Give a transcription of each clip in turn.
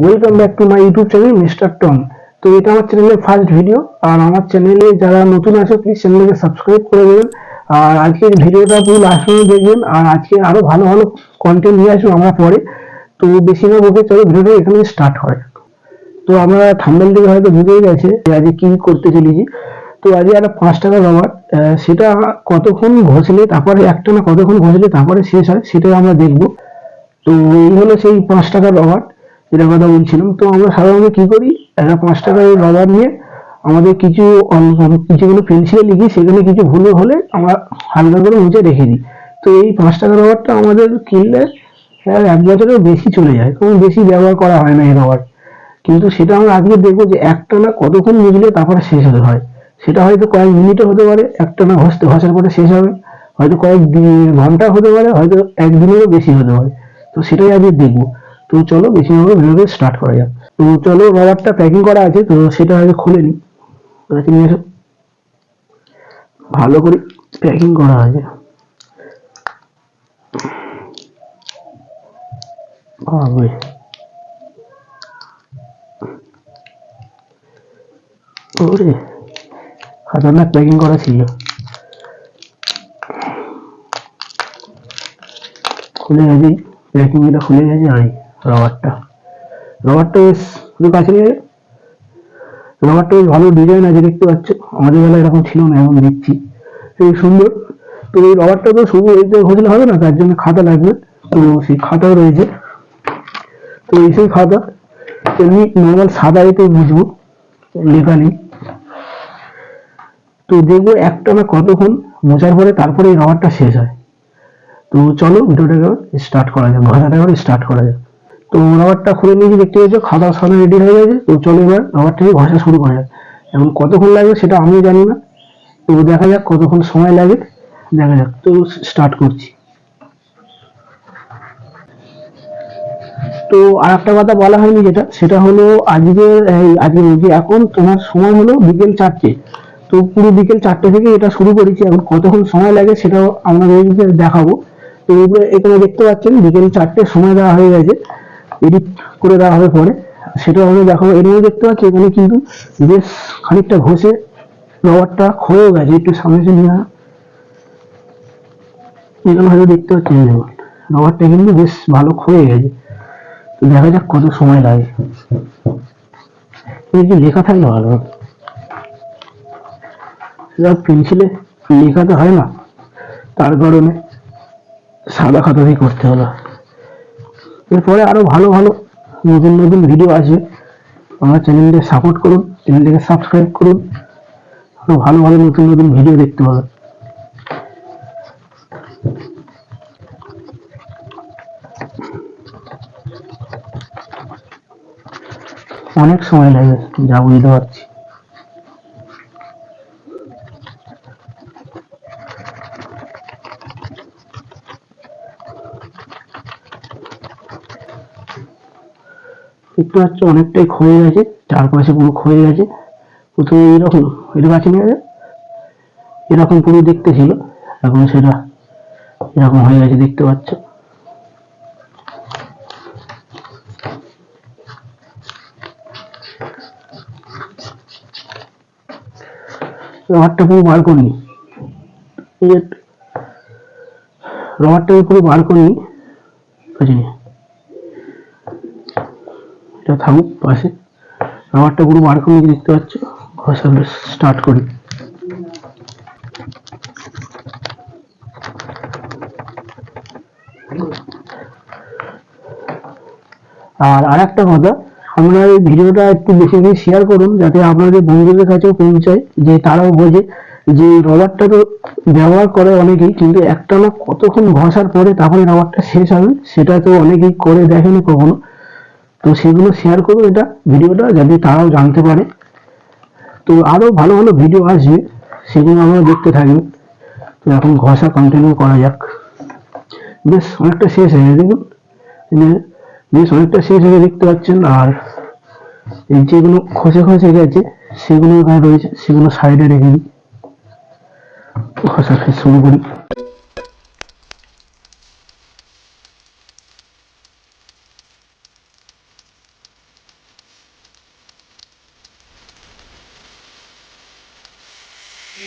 Welcome back to my YouTube channel mister Tom. তো এটা আমার চ্যানেলের ফার্স্ট ভিডিও, আর আমার চ্যানেলে যারা নতুন আছে প্লিজ চ্যানেলকে সাবস্ক্রাইব করে দেবেন। আর আজকের ভিডিওটা পুরো লাস্ট পর্যন্ত দেখবেন, আর আজকে আরো ভালো ভালো কন্টেন্ট নিয়ে আসবো আমরা পরে। তো বেশি না বকে চলো ভিডিওটা এখানে স্টার্ট হয়। তো আমরা থাম্বনেল থেকে হয়তো বুঝেই গেছে যে আজকে কি করতে চলেছি। তো আজকে একটা 5 টাকা রবার, সেটা কতক্ষণ ঘষলে তারপরে একটা না কতক্ষণ ঘষলে তারপরে শেষ হয় সেটাই আমরা দেখবো। তো এই হলো সেই 5 টাকার রবার যেটা কথা বলছিলাম। তো আমরা সাধারণত কি করি, একটা 5 টাকার রবার নিয়ে আমাদের কিছুগুলো পেন্সিলে লিখি, সেখানে কিছু ভুল হলে আমরা হালকা করে মুছে রেখে দিই। তো এই 5 টাকার রবারটা আমাদের কিনলে 1 বছরের বেশি চলে যায়, কারণ বেশি ব্যবহার করা হয় না এই রবার। কিন্তু সেটা আমরা আজকে দেখবো যে একটানা কতক্ষণ মুছলে তারপরে শেষ হতে হয়। সেটা হয়তো কয়েক মিনিটে হতে পারে, একটানা ঘষার পরে শেষ হবে, হয়তো কয়েক ঘন্টা হতে পারে, হয়তো একদিনেরও বেশি হতে পারে। তো সেটাই আজকে দেখবো। তো চলো বেশি ভাবে ভিডিওটা স্টার্ট করা যাক। তো চলো, রবারটা প্যাকিং করা আছে, তো সেটা আগে খুলে নিই। নিয়ে এসো, ভালো করে প্যাকিং করা আছে। ওরে খাতারনাক প্যাকিং করা ছিল। খুলে গেছে, প্যাকিং এটা খুলে গেছে। আর রবারটা রবারটা বেশ শুধু কাছে নিয়ে, রবারটা বেশ ভালো ডিজাইন আছে দেখতে পাচ্ছ। আমাদের বেলা এরকম ছিল না, এখন দেখছি খুব সুন্দর। তো এই রবারটা তো শুধু এই যে ঘষলে হবে না, তার জন্য খাতা লাগবে। তো সেই খাতাও রয়েছে। তো এই সেই খাতা এমনি নর্মাল সাদা এতে বুঝবো, লেখা নেই। তো দেখবো একটানা কতক্ষণ মোছার পরে তারপরে এই রবারটা শেষ হয়। তো চলো ভিডিওটাকে স্টার্ট করা যাক, ঘষাটা এবার স্টার্ট করা যাক। তো রবারটা খুলে নিয়েছি দেখতে পাচ্ছ, খাতা সাদা রেডি হয়ে গেছে। তো চলো এবার রবারটাকে ঘষা শুরু করা যাক। এখন কতক্ষণ লাগবে সেটা আমি জানি না, তো দেখা যাক কতক্ষণ সময় লাগে, দেখা যাক। তো স্টার্ট করছি। তো আর একটা কথা বলা হয়নি, সেটা হলো আজকে যে এখন তোমার সময় হলো বিকেল 4টে। তো পুরো বিকেল 4টে থেকে এটা শুরু করেছি। এখন কতক্ষণ সময় লাগে সেটাও আপনাদেরকে দেখাবো। তো এখানে দেখতে পাচ্ছেন বিকেল 4টে সময় দেওয়া হয়ে গেছে, এডিট করে দেওয়া হবে পরে, সেটাও আমি দেখাবো। এর মধ্যে দেখতে পাচ্ছি এখানে কিন্তু বেশ খানিকটা ঘষে রবারটা ক্ষয়েও গেছে। একটু সামনে নিয়ে এখানে হয়তো দেখতে পাচ্ছি, রবারটা কিন্তু বেশ ভালো ক্ষয়ে গেছে। তো দেখা যাক কত সময় লাগে। যদি লেখা থাকলে ভালো হতো, সেটা পেন্সিলে লেখাতে হয় না, তার কারণে সাদা খাতা দিয়ে করতে হলো। এরপরে আরো ভালো ভালো নতুন নতুন ভিডিও আসবে, আমার চ্যানেলকে সাপোর্ট করুন, চ্যানেলটাকে সাবস্ক্রাইব করুন, আরো ভালো ভালো নতুন নতুন ভিডিও দেখতে পাবেন। অনেক সময় লাগে, যা বুঝতে পারছি। দেখতে পাচ্ছ অনেকটাই ক্ষয়ে গেছে, চারপাশে পুরো ক্ষয়ে গেছে। প্রথমে এইরকম এটা কাছে নিয়ে এরকম পুরো দেখতে ছিল, এখন সেটা এরকম হয়ে গেছে দেখতে পাচ্ছ। রবারটা পুরো বার করিনি, রবারটা পুরো বার করিনি, বুঝলি? এটা থাকুক পাশে, রবারটা পুরো বার করে দেখতে পাচ্ছ। ঘষা স্টার্ট করি। আর একটা কথা, আপনারা এই ভিডিওটা একটু বেশি বেশি শেয়ার করুন, যাতে আপনাদের বন্ধুদের কাছেও পৌঁছায়, যে তারাও বোঝে যে রবারটা তো ব্যবহার করে অনেকেই, কিন্তু একটা না কতক্ষণ ঘষার পরে তারপরে রবারটা শেষ হবে সেটা তো অনেকেই করে দেখেনি কখনো। তো সেগুলো শেয়ার করুন এটা ভিডিওটা, যাতে তারাও জানতে পারে। তো আরো ভালো ভালো ভিডিও আসবে, সেগুলো আমরা দেখতে থাকবেন। তো এখন ঘষা কন্টিনিউ করা যাক। বেশ অনেকটা শেষ হয়ে গেছে দেখুন, বেশ অনেকটা শেষ হয়ে দেখতে পাচ্ছেন। আর এই যেগুলো খসে খসে গেছে সেগুলো এখানে রয়েছে, সেগুলো সাইডে রেখে দিই, ঘষা শুরু করি। তো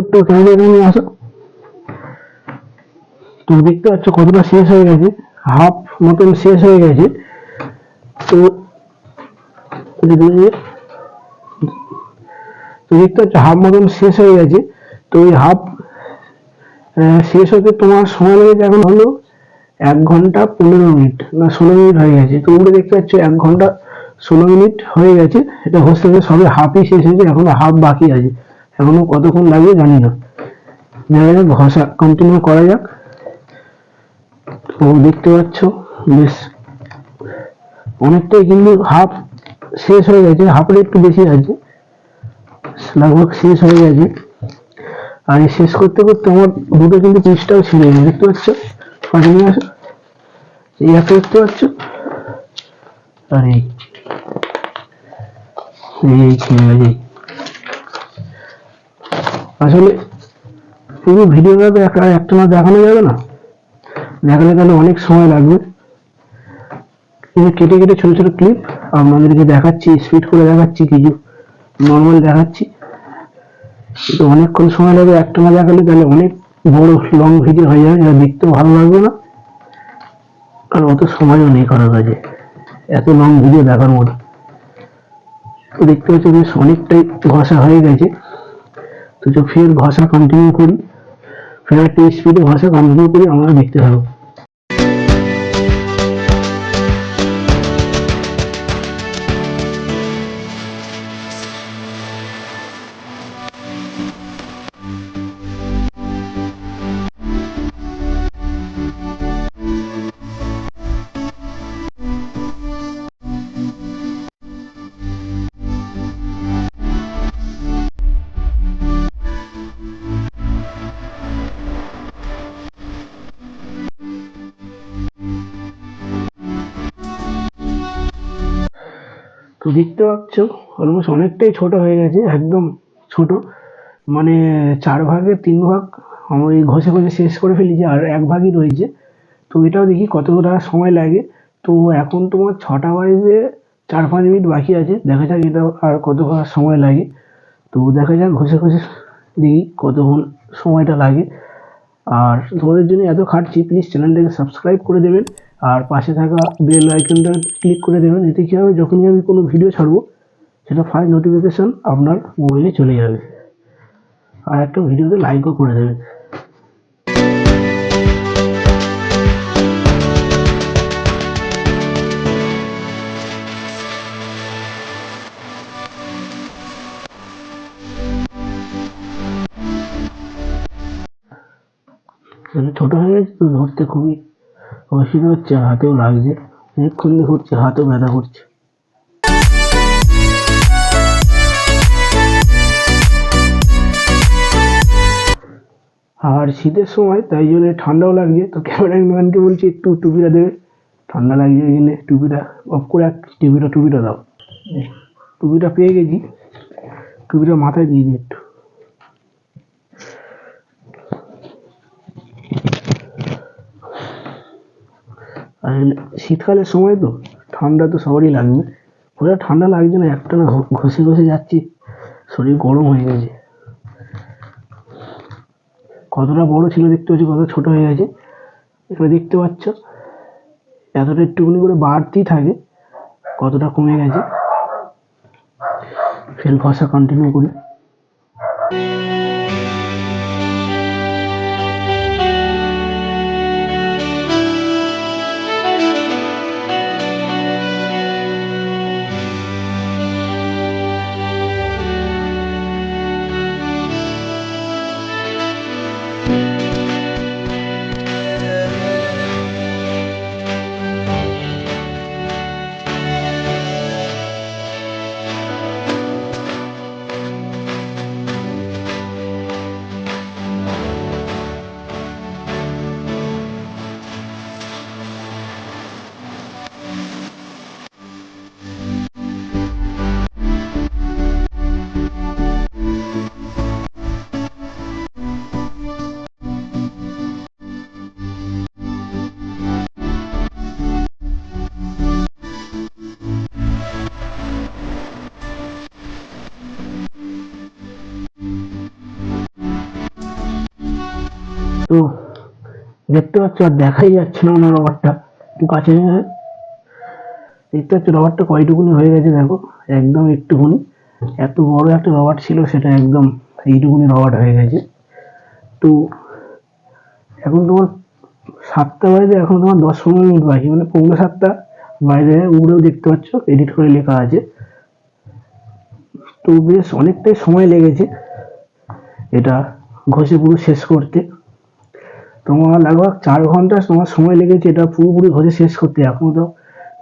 একটু ক্যামেরা নিয়ে আসো। তো দেখতে পাচ্ছ কতটা শেষ হয়ে গেছে, হাফ মতন শেষ হয়ে গেছে। তো দেখতে পাচ্ছ হাফ মতন শেষ হয়ে গেছে। তো এই হাফ শেষ হতে তোমার সময় লেগেছে এখন হলো 1 ঘন্টা 15 মিনিট না 16 মিনিট হয়ে গেছে। তো উপরে দেখতে পাচ্ছ 1 ঘন্টা 16 মিনিট হয়ে গেছে। এটা হচ্ছে সবে হাফই শেষ হয়েছে, এখনো হাফ বাকি আছে, এখনো কতক্ষণ লাগবে জানি না। দেখা যাক, ঘষা কন্টিনিউ করা যাক। তো দেখতে পাচ্ছ বেশ অনেকটাই কিন্তু হাফ শেষ হয়ে গেছে, হাফের একটু বেশি আছে, লাগভগ শেষ হয়ে গেছে। আর এই শেষ করতে করতে আমার দুটো কিন্তু পিসটাও ছিঁড়ে গেছে, দেখতে পাচ্ছ পাশে নিয়ে আসো, এই একটা দেখতে পাচ্ছ, আর এই ছিঁড়ে গেছে। আসলে পুরো ভিডিওটা তো একটা না দেখানো যাবে না, দেখালে তাহলে অনেক সময় লাগবে। কেটে কেটে ছোট ছোট ক্লিপ আপনাদেরকে দেখাচ্ছি, স্পিড করে দেখাচ্ছি, কিছু নর্মাল দেখাচ্ছি। কিন্তু অনেকক্ষণ সময় লাগবে, একটা না দেখালে তাহলে অনেক বড় লং ভিডিও হয়ে যাবে, যা দেখতেও ভালো লাগবে না, আর অত সময়ও নেই করার কাছে এত লং ভিডিও দেখার মতো। তো দেখতে পাচ্ছি বেশ অনেকটাই ঘষা হয়ে গেছে। তো ফের ঘষা কন্টিনিউ করি, ফের একটা স্পিডে ঘষা কন্টিনিউ করি, আমরা দেখতে থাকবো। তো দেখতে পাচ্ছ অলমোস্ট অনেকটাই ছোট হয়ে গেছে, একদম ছোট, মানে 4 ভাগের 3 ভাগ আমি ঘষে ঘষে শেষ করে ফেলেছি, আর 1 ভাগই রয়েছে। তো এটাও দেখি কতটা সময় লাগে। তো এখন তোমার 6টা বাজে 4-5 মিনিট বাকি আছে, দেখা যাক এটা আর কতক্ষণ সময় লাগে। তো দেখা যাক ঘষে ঘষে দেখি কতক্ষণ সময়টা লাগে। আর তোমাদের জন্য এত খাটছি, প্লিজ চ্যানেলটাকে সাবস্ক্রাইব করে দেবেন, আর পাশে থাকা বেল আইকনটা ক্লিক করে দেবেন। এতে কী হবে, যখনই আমি কোনো ভিডিও ছাড়বো সেটা ফার্স্ট নোটিফিকেশন আপনার মোবাইলে চলে যাবে। আর একটা ভিডিওতে লাইকও করে দেবেন। ছোট হয়ে গেছে তো ধরতে খুবই অসুবিধা হচ্ছে, হাতেও লাগছে, অনেকক্ষণ ধরছে, হাতেও ব্যথা করছে। আর শীতের সময় তাই জন্য ঠান্ডাও লাগছে, তো ক্যামেরাম্যানকে বলছি একটু টুপিটা দেবে, ঠান্ডা লাগছে ওই জন্য টুপিটা অফ করে টুপিটা দাও। টুপিটা পেয়ে গেছি, টুপিটা মাথায় দিয়ে দিই একটু। আর শীতকালের সময় তো ঠান্ডা তো সবারই লাগবে, পুরো ঠান্ডা লাগছে না, একটা না ঘষে ঘষে যাচ্ছি, শরীর গরম হয়ে গেছে। কতটা বড় ছিল দেখতে পাচ্ছি, কতটা ছোট হয়ে গেছে এখানে দেখতে পাচ্ছ। এতটা একটুখানি করে বাড়তেই থাকে, কতটা কমে গেছে। ফেল ঘষা কন্টিনিউ করি। তো দেখতে পাচ্ছ আর দেখাই যাচ্ছে না আমার রবারটা, একটু কাছে দেখতে পাচ্ছ রবারটা কয়টুকুনি হয়ে গেছে দেখো, একদম একটুকুনি। এত বড় একটা রবার ছিল সেটা একদম এইটুকুনি রবার হয়ে গেছে। তো এখন তোমার 7টা বাজে, এখন তোমার 10-15 মিনিট বাকি, মানে 6:45 বাইরে উড়েও দেখতে পাচ্ছ এডিট করে লেখা আছে। তো বেশ অনেকটাই সময় লেগেছে এটা ঘষে পুরো শেষ করতে। তোমার লাগভগ 4 ঘন্টা তোমার সময় লেগেছে এটা পুরোপুরি ঘষে শেষ করতে। এখনো তো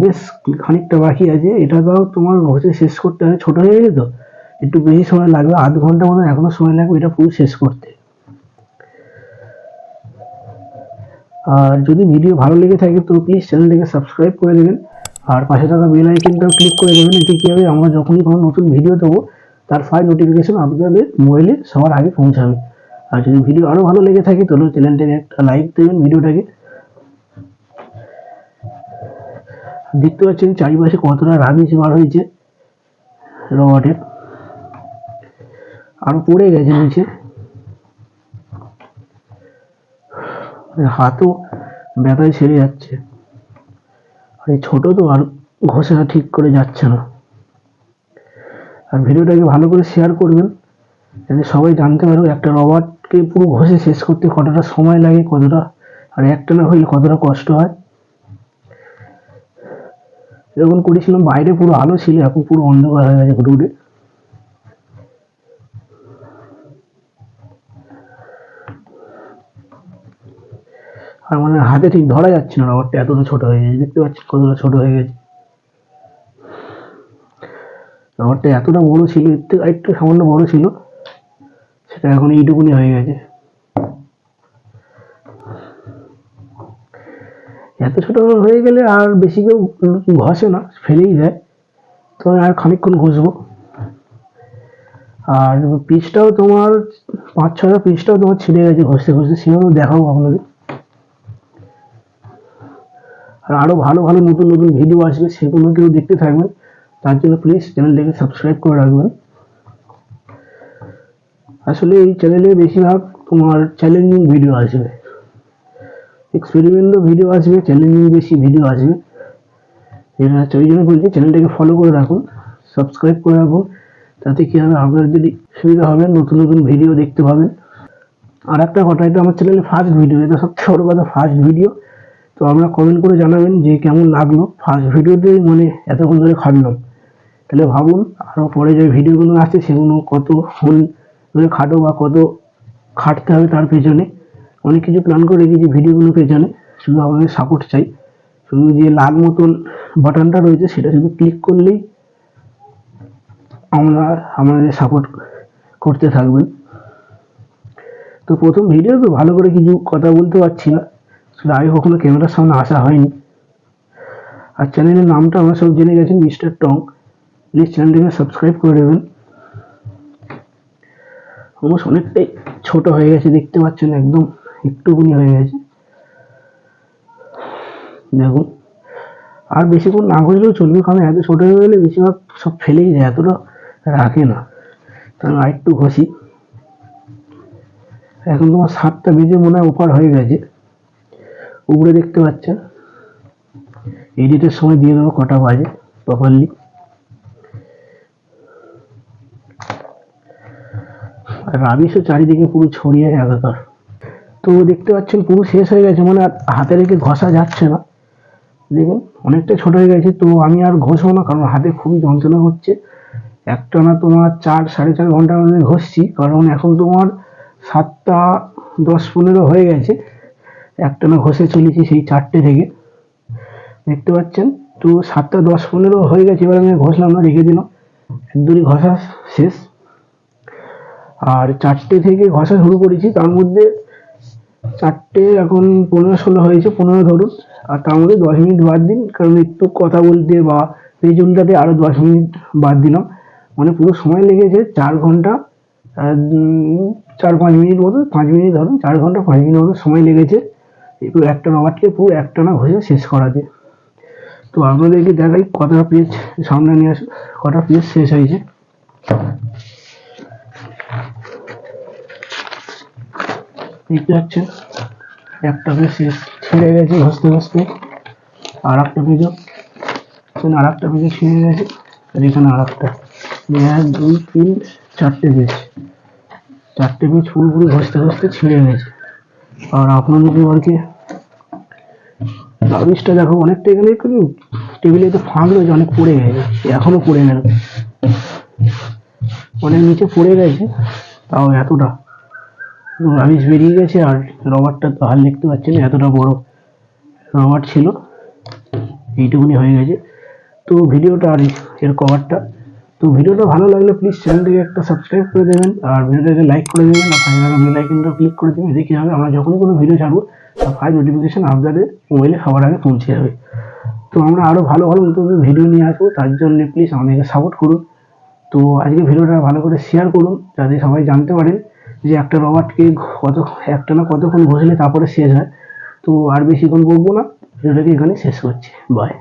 বেশ খানিকটা বাকি আছে, এটা তাও তোমার ঘষে শেষ করতে হবে, ছোট হয়ে গেছে তো একটু বেশি সময় লাগবে, আধ ঘন্টা মতো এখনো সময় লাগবে এটা পুরো শেষ করতে। আর যদি ভিডিও ভালো লেগে থাকে তো প্লিজ চ্যানেলটিকে সাবস্ক্রাইব করে দেবেন, আর পাশে থাকা বেল আইকনটাও ক্লিক করে দেবেন। এতে কি হবে, আমরা যখনই কোনো নতুন ভিডিও দেবো তার ফাইল নোটিফিকেশন আপনাদের মোবাইলে সবার আগে পৌঁছাবে। আর যদি ভিডিও আরও ভালো লেগে থাকে তাহলে চ্যানেলটাকে একটা লাইক দেবেন ভিডিওটাকে। দেখতে পাচ্ছেন চারিপাশে কতটা রাবিশ বার হয়েছে রবারের, আরো পড়ে গেছে নিচে, হাতও ব্যথায় ছেড়ে যাচ্ছে। আর এই ছোট তো আর ঘষা ঠিক করে যাচ্ছে না। আর ভিডিওটাকে ভালো করে শেয়ার করবেন যাতে সবাই জানতে পারবে একটা রবারকে পুরো ঘষে শেষ করতে কতটা সময় লাগে, কতটা, আর একটা না হইলে কতটা কষ্ট হয়। যখন করেছিলাম বাইরে পুরো আলো ছিল, এখন পুরো অন্ধকার হয়ে গেছে ঘুরে ঘুরে। আর মানে হাতে ঠিক ধরা যাচ্ছে না, রবারটা এতটা ছোট হয়ে গেছে, দেখতে পাচ্ছি কতটা ছোট হয়ে গেছে। রবারটা এতটা বড় ছিল, একটু সামান্য বড় ছিল, সেটা এখন এইটুকুনি হয়ে গেছে। এত ছোট হয়ে গেলে আর বেশি কেউ ঘষে না, ফেলেই দেয়। তো আর খানিকক্ষণ ঘষবো। আর পিচটাও তোমার 5-6টা পিচটাও তোমার ছিঁড়ে গেছে ঘষতে ঘষতে, সেগুলো দেখাবো আপনাদের। আর আরো ভালো ভালো নতুন নতুন ভিডিও আসবে, সেগুলো কেউ দেখতে থাকবেন, তার জন্য প্লিজ চ্যানেলটাকে সাবস্ক্রাইব করে রাখবেন। আসলে এই চ্যানেলে বেশিরভাগ তোমার চ্যালেঞ্জিং ভিডিও আসবে, এক্সপেরিমেন্টও ভিডিও আসবে, চ্যালেঞ্জিং বেশি ভিডিও আসবে। এটা হচ্ছে ওই জন্য বলছি চ্যানেলটাকে ফলো করে রাখুন, সাবস্ক্রাইব করে রাখুন, তাতে কি হবে আপনার যদি সুবিধা হবে, নতুন নতুন ভিডিও দেখতে পাবেন। আর একটা কথা, এটা আমার চ্যানেলে ফার্স্ট ভিডিও, এটা সবচেয়ে বড় কথা, ফার্স্ট ভিডিও। তো আপনারা কমেন্ট করে জানাবেন যে কেমন লাগলো ফার্স্ট ভিডিওতে, মানে এতক্ষণ ধরে খাটলাম। তাহলে ভাবুন আরও পরে যে ভিডিওগুলো আসছে সেগুলো কতক্ষণ ধরে খাটো বা কত খাটতে হবে তার পেছনে। অনেক কিছু প্ল্যান করে রেখেছি ভিডিওগুলোর পেছনে, শুধু আপনাদের সাপোর্ট চাই। শুধু যে লাল মতন বাটনটা রয়েছে সেটা শুধু ক্লিক করলেই আমাদের সাপোর্ট করতে থাকবেন। তো প্রথম ভিডিও তো ভালো করে কিছু কথা বলতে পারছি না, আসলে আগে কখনো ক্যামেরার সামনে আসা হয়নি, আর চ্যানেলের নামটা আমরা সব জেনে গেছেন, মিস্টার টং। প্লিজ চ্যানেলটিকে সাবস্ক্রাইব করে দেবেন। অলমোস্ট অনেকটাই ছোট হয়ে গেছে, দেখতে পাচ্ছেন একদম একটুকুনি হয়ে গেছে দেখুন। আর বেশিক্ষণ না ঘষলেও চলবে, কারণ এত ছোট হয়ে গেলে বেশিরভাগ সব ফেলেই যায়, এতটা রাখে না। তো আমি আরেকটু ঘষি। এখন তোমার 7টা বেজে মনে হয় ওপার হয়ে গেছে, উপরে দেখতে পাচ্ছেন। এডিটের সময় দিয়ে দেবো কটা বাজে প্রপারলি। আর রাবিশও চারিদিকে পুরো ছড়িয়ে একাকার। তো দেখতে পাচ্ছেন পুরো শেষ হয়ে গেছে, মানে আর হাতে রেখে ঘষা যাচ্ছে না। দেখুন অনেকটা ছোট হয়ে গেছে। তো আমি আর ঘষবো না, কারণ হাতে খুবই যন্ত্রণা হচ্ছে। একটানা তোমার 4-4.5 ঘন্টার মধ্যে ঘষছি, কারণ এখন তোমার 7টা 10-15 হয়ে গেছে। একটানা ঘষে চলেছি সেই 4টে থেকে, দেখতে পাচ্ছেন। তো 7টা 10-15 হয়ে গেছে, এবার আমি ঘষলাম না, রেখে দিলাম। একদমই ঘষা শেষ। আর 4টে থেকে ঘষা শুরু করেছি, তার মধ্যে 4টে এখন 15-16 হয়েছে, 15 ধরুন। আর তার মধ্যে 10 মিনিট বাদ দিন, কারণ একটু কথা বলতে বা পেজ উল্টাতে আরো 10 মিনিট বাদ দিলাম। মানে পুরো সময় লেগেছে 4 ঘন্টা 4-5 মিনিট মতো, 5 মিনিট ধরুন, 4 ঘন্টা 5 মিনিট মতো সময় লেগেছে একটু একটা রবারকে পুরো একটানা ঘষে শেষ করাতে। তো আপনাদেরকে দেখাই কটা পেজ সামনে নিয়ে আসে, কটা পেজ শেষ হয়েছে। দেখতে পাচ্ছেন একটা পেজ শেষ, ছিঁড়ে গেছে ঘষতে ঘষতে। আর একটা পেজও, আর একটা পেজও ছিঁড়ে গেছে। আর এখানে আর একটা, 1 2 3 4টে পেজ, 4টে পেজ পুরোপুরি ঘষতে ঘষতে ছিঁড়ে গেছে। আর আপনাদেরকে আর কি রাবিশটা দেখো, অনেকটা এখানে টেবিলে তো ফাঁক রয়েছে, অনেক পড়ে গেছে, এখনো পড়ে গেল, অনেক নিচে পড়ে গেছে। তাও এতটা রাবিশ বেরিয়ে গেছে। আর রবারটা তো হাল দেখতে পাচ্ছেন, এতটা বড় রবার ছিল, এইটুকুনি হয়ে গেছে। তো ভিডিওটা আর এর কভারটা, তো ভিডিওটা ভালো লাগলে প্লিজ চ্যানেলটিকে একটা সাবস্ক্রাইব করে দেবেন, আর ভিডিওটাকে লাইক করে দেবেন, আর পাশে থাকা বেল আইকনটা ক্লিক করে দেবেন। এতে কি হবে, আমরা যখনই কোনো ভিডিও ছাড়বো তার ফার্স্ট নোটিফিকেশন আপনাদের মোবাইলে সবার আগে পৌঁছে যাবে। তো আমরা আরো ভালো ভালো নতুন ভিডিও নিয়ে আসবো, তার জন্য প্লিজ আমাদেরকে সাপোর্ট করুন। তো আজকে ভিডিওটা ভালো করে শেয়ার করুন, যাতে সবাই জানতে পারেন যে একটা রবারকে একটানা কতক্ষণ ঘষলে তারপরে শেষ হয়। তো আর বেশিক্ষণ বলবো না, ভিডিওটাকে এখানে শেষ করছি। বাই।